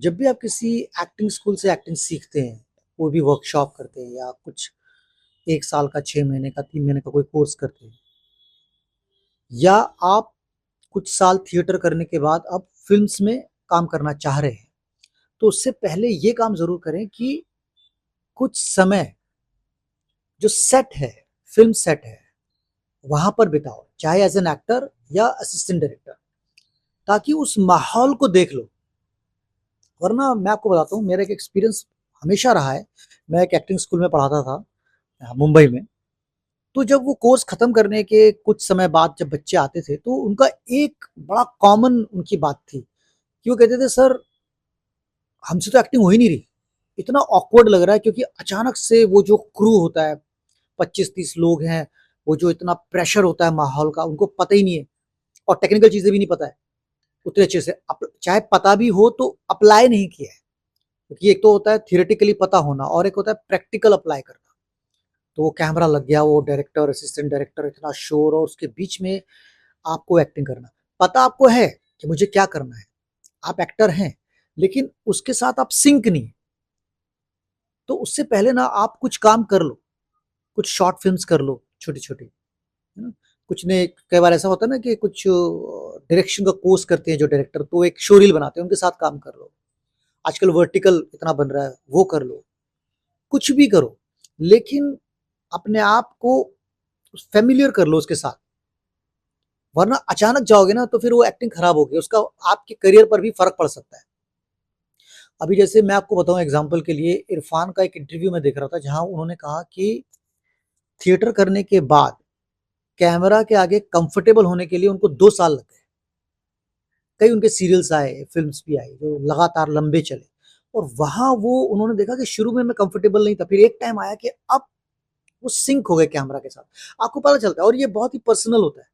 जब भी आप किसी एक्टिंग स्कूल से एक्टिंग सीखते हैं, कोई भी वर्कशॉप करते हैं या कुछ 1 साल का, 6 महीने का, 3 महीने का कोई कोर्स करते हैं या आप कुछ साल थिएटर करने के बाद अब फ़िल्म्स में काम करना चाह रहे हैं, तो उससे पहले ये काम ज़रूर करें कि कुछ समय जो सेट है, फ़िल्म सेट है, वहाँ पर बिताओ, चाहे एज़ एन एक्टर या असिस्टेंट डायरेक्टर, ताकि उस माहौल को देख लो। वरना मैं आपको बताता हूँ, मेरा एक एक्सपीरियंस हमेशा रहा है। मैं एक एक्टिंग स्कूल में पढ़ाता था मुंबई में। तो जब वो कोर्स खत्म करने के कुछ समय बाद जब बच्चे आते थे, तो उनका एक बड़ा कॉमन उनकी बात थी कि वो कहते थे, सर हमसे तो एक्टिंग हो ही नहीं रही, इतना ऑकवर्ड लग रहा है, क्योंकि अचानक से वो जो क्रू होता है, 25-30 लोग हैं, वो जो इतना प्रेशर होता है माहौल का, उनको पता ही नहीं है और टेक्निकल चीजें भी नहीं पता है उतने अच्छे से। चाहे पता भी हो तो अप्लाई नहीं किया है, क्योंकि एक तो होता है थियोरेटिकली पता होना और एक होता है प्रैक्टिकल अप्लाई करना। तो वो कैमरा लग गया, वो डायरेक्टर, असिस्टेंट डायरेक्टर, इतना शोर और उसके बीच में आपको एक्टिंग करना। पता आपको है कि मुझे क्या करना है, आप एक्टर हैं, लेकिन उसके साथ आप सिंक नहीं। तो उससे पहले ना आप कुछ काम कर लो, कुछ शॉर्ट फ़िल्म्स कर लो छोटी-छोटी, है ना? कुछ ने कई बार ऐसा होता है ना कि कुछ डायरेक्शन का कोर्स करते हैं जो डायरेक्टर, तो एक शो रील बनाते हैं, उनके साथ काम कर लो। आजकल वर्टिकल इतना बन रहा है, वो कर लो। कुछ भी करो, लेकिन अपने आप को फ़ैमिलियर कर लो उसके साथ। वरना अचानक जाओगे ना तो फिर वो एक्टिंग खराब होगी, उसका आपके करियर पर भी फ़र्क पड़ सकता है। अभी जैसे मैं आपको बताऊँ एग्ज़ाम्पल के लिए, इरफ़ान का एक इंटरव्यू मैं देख रहा था, जहाँ उन्होंने कहा कि थिएटर करने के बाद कैमरा के आगे कंफर्टेबल होने के लिए उनको 2 साल लग गए। कई उनके सीरियल्स आए, फ़िल्म्स भी आई, जो लगातार लंबे चले और वहाँ वो उन्होंने देखा कि शुरू में मैं कंफर्टेबल नहीं था, फिर एक टाइम आया कि अब वो सिंक हो गए कैमरा के साथ। आपको पता चलता है और ये बहुत ही पर्सनल होता है।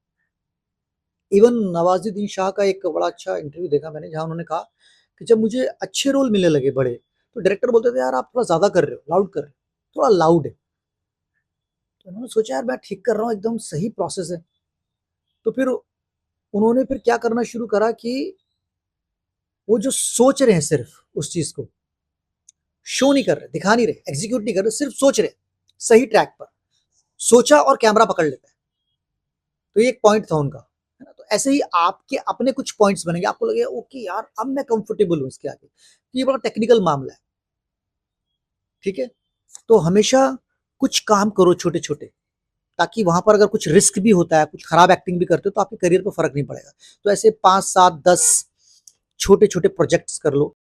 इवन नवाज़ुद्दीन शाह का एक बड़ा अच्छा इंटरव्यू देखा मैंने, जहाँ उन्होंने कहा कि जब मुझे अच्छे रोल मिलने लगे बड़े, तो डायरेक्टर बोलते थे, यार आप थोड़ा ज़्यादा कर रहे हो, लाउड कर रहे हो, थोड़ा लाउड है। तो उन्होंने सोचा, यार मैं ठीक कर रहा हूँ, एकदम सही प्रोसेस है। तो फिर उन्होंने फिर क्या करना शुरू करा कि वो जो सोच रहे हैं सिर्फ उस चीज़ को, शो नहीं कर रहे, दिखा नहीं रहे, एग्ज़ीक्यूट नहीं कर रहे, सिर्फ सोच रहे हैं, सही ट्रैक पर। सोचा और कैमरा पकड़ लेता है। तो ये एक पॉइंट था उनका, है ना? तो ऐसे ही आपके अपने कुछ पॉइंट्स बनेंगे, आपको लगेगा ओके यार अब मैं कंफर्टेबल हूँ इसके आगे। तो ये बड़ा टेक्निकल मामला है, ठीक है? तो हमेशा कुछ काम करो छोटे-छोटे, ताकि वहाँ पर अगर कुछ रिस्क भी होता है, कुछ खराब एक्टिंग भी करते हो, तो आपके करियर पे फ़र्क नहीं पड़ेगा। तो ऐसे 5, 7, 10 छोटे-छोटे प्रोजेक्ट्स कर लो।